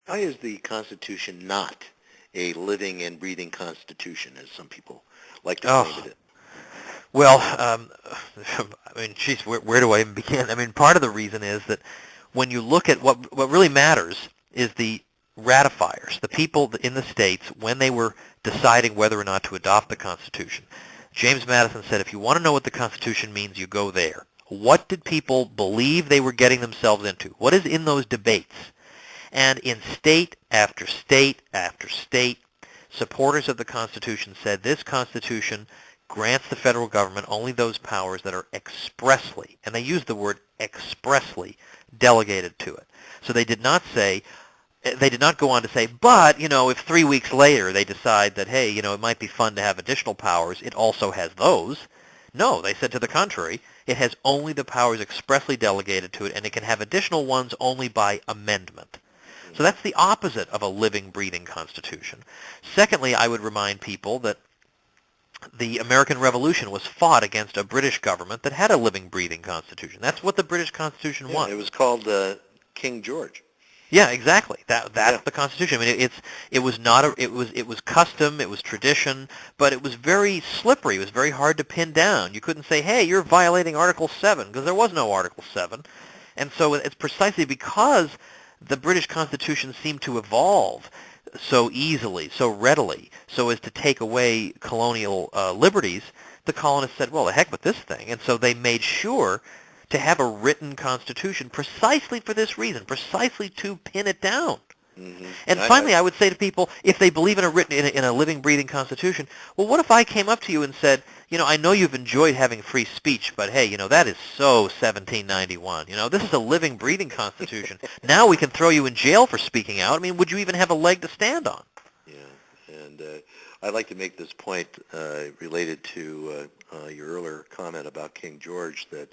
Why is the Constitution not a living and breathing Constitution, as some people like to claim it is? Well, I mean, geez, where do I even begin? I mean, part of the reason is that when you look at what really matters is the ratifiers, the people in the states, when they were deciding whether or not to adopt the Constitution. James Madison said, if you want to know what the Constitution means, you go there. What did people believe they were getting themselves into? What is in those debates? And in state after state after state, supporters of the Constitution said this Constitution grants the federal government only those powers that are expressly, and they use the word expressly, delegated to it. So they did not go on to say, but, if 3 weeks later they decide that, hey, it might be fun to have additional powers, it also has those. No, they said to the contrary, it has only the powers expressly delegated to it, and it can have additional ones only by amendment. So that's the opposite of a living, breathing Constitution. Secondly, I would remind people that the American Revolution was fought against a British government that had a living, breathing Constitution. That's what the British Constitution was. It was called King George. Yeah, exactly. That's the Constitution. I mean, it was custom, it was tradition, but it was very slippery. It was very hard to pin down. You couldn't say, "Hey, you're violating Article 7," because there was no Article 7. And so it's precisely because the British Constitution seemed to evolve so easily, so readily, so as to take away colonial liberties, the colonists said, well, the heck with this thing. And so they made sure to have a written constitution precisely for this reason, precisely to pin it down. Mm-hmm. And finally, I would say to people, if they believe in a living, breathing constitution, well, what if I came up to you and said, I know you've enjoyed having free speech, but hey, that is so 1791. This is a living, breathing constitution. Now we can throw you in jail for speaking out. I mean, would you even have a leg to stand on? Yeah, and I'd like to make this point related to your earlier comment about King George, that,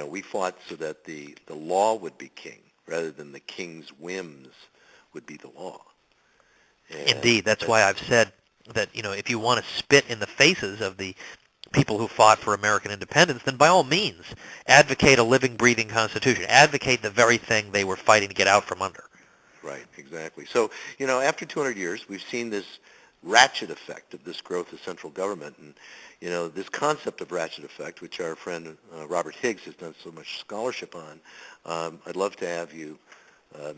we fought so that the law would be king rather than the king's whims would be the law. And indeed, that's why I've said that, if you want to spit in the faces of the people who fought for American independence, then by all means, advocate a living, breathing constitution. Advocate the very thing they were fighting to get out from under. Right, exactly. So, after 200 years, we've seen this ratchet effect of this growth of central government. And, this concept of ratchet effect, which our friend Robert Higgs has done so much scholarship on, I'd love to have you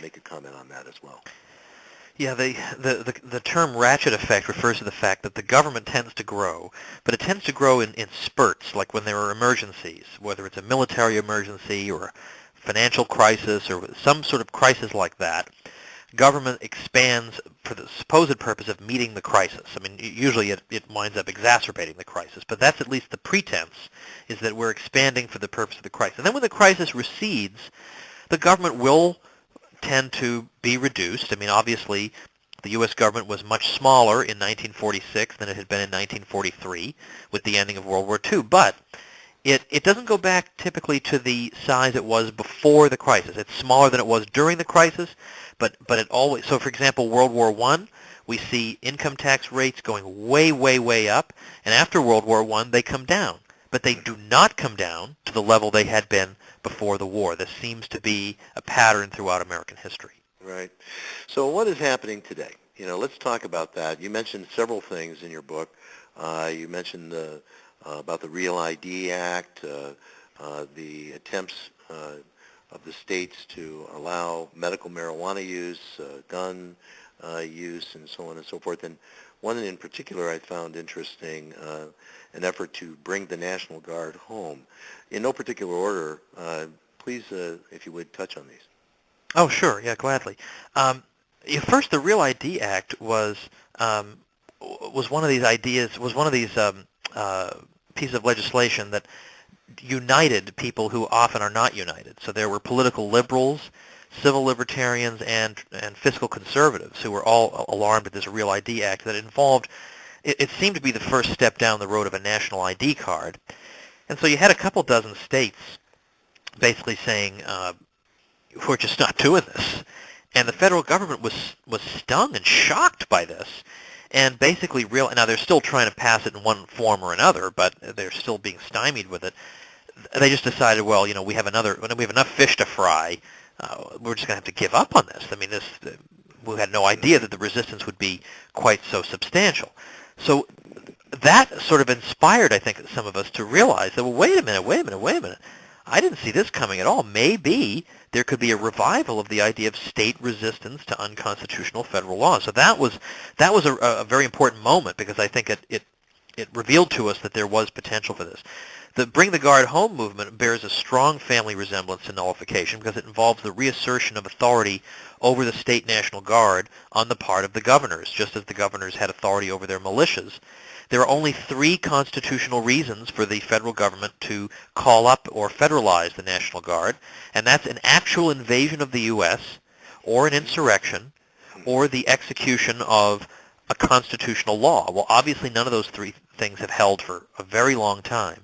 make a comment on that as well. Yeah, the term ratchet effect refers to the fact that the government tends to grow, but it tends to grow in spurts, like when there are emergencies, whether it's a military emergency or a financial crisis or some sort of crisis like that. Government expands for the supposed purpose of meeting the crisis. I mean, usually it winds up exacerbating the crisis, but that's at least the pretense, is that we're expanding for the purpose of the crisis. And then when the crisis recedes, the government will tend to be reduced. I mean, obviously, the U.S. government was much smaller in 1946 than it had been in 1943 with the ending of World War II, but it doesn't go back typically to the size it was before the crisis. It's smaller than it was during the crisis, but it always, so for example, World War I, we see income tax rates going way, way, way up, and after World War I, they come down. But they do not come down to the level they had been before the war. This seems to be a pattern throughout American history. Right. So what is happening today? Let's talk about that. You mentioned several things in your book. You mentioned about the Real ID Act, the attempts of the states to allow medical marijuana use, gun use, and so on and so forth. And one in particular I found interesting, an effort to bring the National Guard home. In no particular order, please, if you would, touch on these. Oh, sure. Yeah, gladly. First, the Real ID Act was one of these ideas, was one of these pieces of legislation that united people who often are not united. So there were political liberals, civil libertarians, and fiscal conservatives who were all alarmed at this Real ID Act that involved, it seemed to be the first step down the road of a national ID card. And so you had a couple dozen states basically saying, we're just not doing this. And the federal government was stung and shocked by this. And basically, now they're still trying to pass it in one form or another, but they're still being stymied with it. They just decided, well, we have enough fish to fry. We're just going to have to give up on this. I mean, we had no idea that the resistance would be quite so substantial. So that sort of inspired, I think, some of us to realize that, well, wait a minute. I didn't see this coming at all. Maybe there could be a revival of the idea of state resistance to unconstitutional federal laws. So that was a very important moment, because I think it revealed to us that there was potential for this. The Bring the Guard Home movement bears a strong family resemblance to nullification, because it involves the reassertion of authority over the state National Guard on the part of the governors, just as the governors had authority over their militias. There are only 3 constitutional reasons for the federal government to call up or federalize the National Guard, and that's an actual invasion of the U.S., or an insurrection, or the execution of a constitutional law. Well, obviously none of those 3 things have held for a very long time,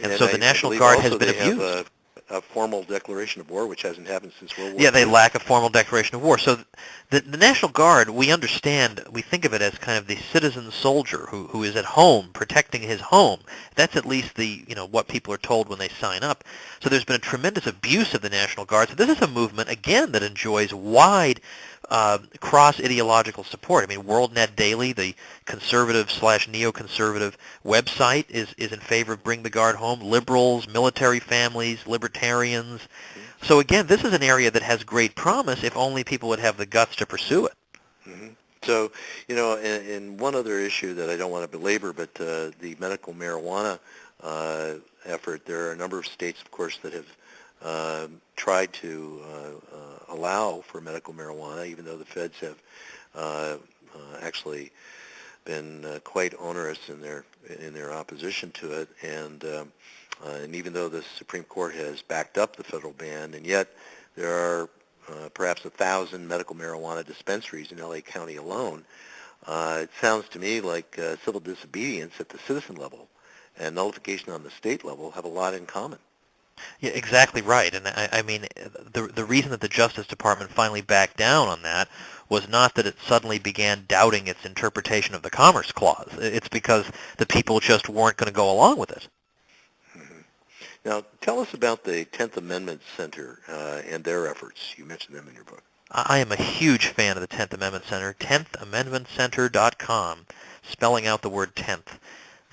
and so the National Guard has been abused. Have a formal declaration of war, which hasn't happened since World War II. Yeah, they lack a formal declaration of war. So the National Guard, we understand, we think of it as kind of the citizen soldier who is at home, protecting his home. That's at least what people are told when they sign up. So there's been a tremendous abuse of the National Guard. So this is a movement, again, that enjoys wide cross-ideological support. I mean, WorldNet Daily, the conservative/neoconservative website, is in favor of Bring the Guard Home. Liberals, military families, libertarians. So again, this is an area that has great promise if only people would have the guts to pursue it. Mm-hmm. So, in one other issue that I don't want to belabor, but the medical marijuana effort, there are a number of states, of course, that have tried to allow for medical marijuana, even though the feds have actually been quite onerous in their opposition to it, and even though the Supreme Court has backed up the federal ban, and yet there are perhaps 1,000 medical marijuana dispensaries in LA County alone. It sounds to me like civil disobedience at the citizen level and nullification on the state level have a lot in common. Yeah, exactly right. And I mean, the reason that the Justice Department finally backed down on that was not that it suddenly began doubting its interpretation of the Commerce Clause. It's because the people just weren't going to go along with it. Mm-hmm. Now, tell us about the 10th Amendment Center and their efforts. You mentioned them in your book. I am a huge fan of the 10th Amendment Center, 10thamendmentcenter.com, spelling out the word 10th.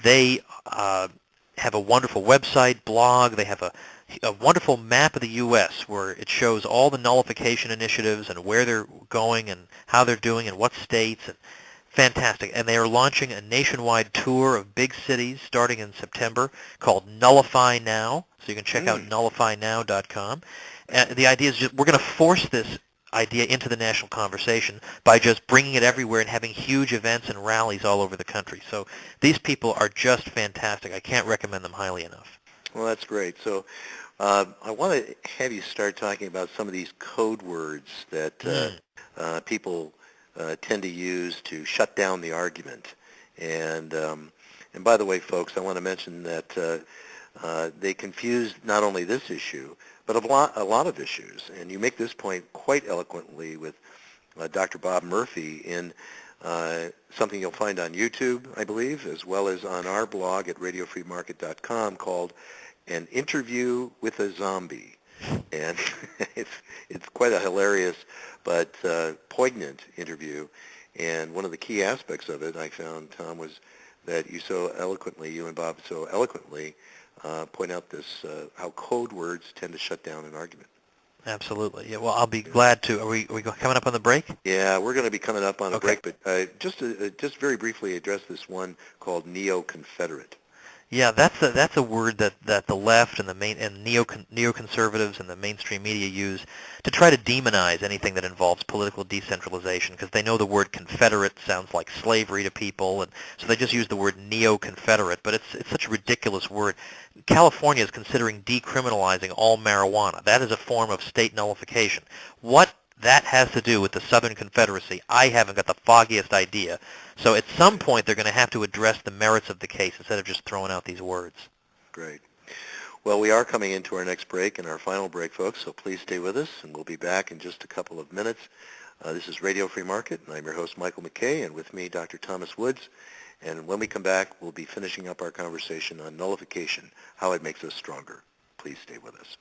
They have a wonderful website, blog. They have a wonderful map of the U.S. where it shows all the nullification initiatives and where they're going and how they're doing and what states. And fantastic. And they are launching a nationwide tour of big cities starting in September called Nullify Now. So you can check out nullifynow.com. The idea is we're going to force this idea into the national conversation by just bringing it everywhere and having huge events and rallies all over the country. So these people are just fantastic. I can't recommend them highly enough. Well, that's great. So I want to have you start talking about some of these code words that people tend to use to shut down the argument. And by the way, folks, I want to mention that they confuse not only this issue, but a lot of issues. And you make this point quite eloquently with Dr. Bob Murphy in something you'll find on YouTube, I believe, as well as on our blog at radiofreemarket.com called An Interview with a Zombie. And it's quite a hilarious but poignant interview. And one of the key aspects of it, I found, Tom, was that you and Bob so eloquently point out this, how code words tend to shut down an argument. Absolutely. Yeah. Well, I'll be glad to. Are we coming up on the break? Yeah, we're going to be coming up on a break, but just very briefly address this one called neo-Confederate. Yeah, that's a word that the left and the neoconservatives and the mainstream media use to try to demonize anything that involves political decentralization, because they know the word Confederate sounds like slavery to people, and so they just use the word neo-Confederate. But it's such a ridiculous word. California is considering decriminalizing all marijuana. That is a form of state nullification. What that has to do with the Southern Confederacy, I haven't got the foggiest idea. So at some point, they're going to have to address the merits of the case instead of just throwing out these words. Great. Well, we are coming into our next break and our final break, folks, so please stay with us, and we'll be back in just a couple of minutes. This is Radio Free Market, and I'm your host, Michael McKay, and with me, Dr. Thomas Woods. And when we come back, we'll be finishing up our conversation on nullification, how it makes us stronger. Please stay with us.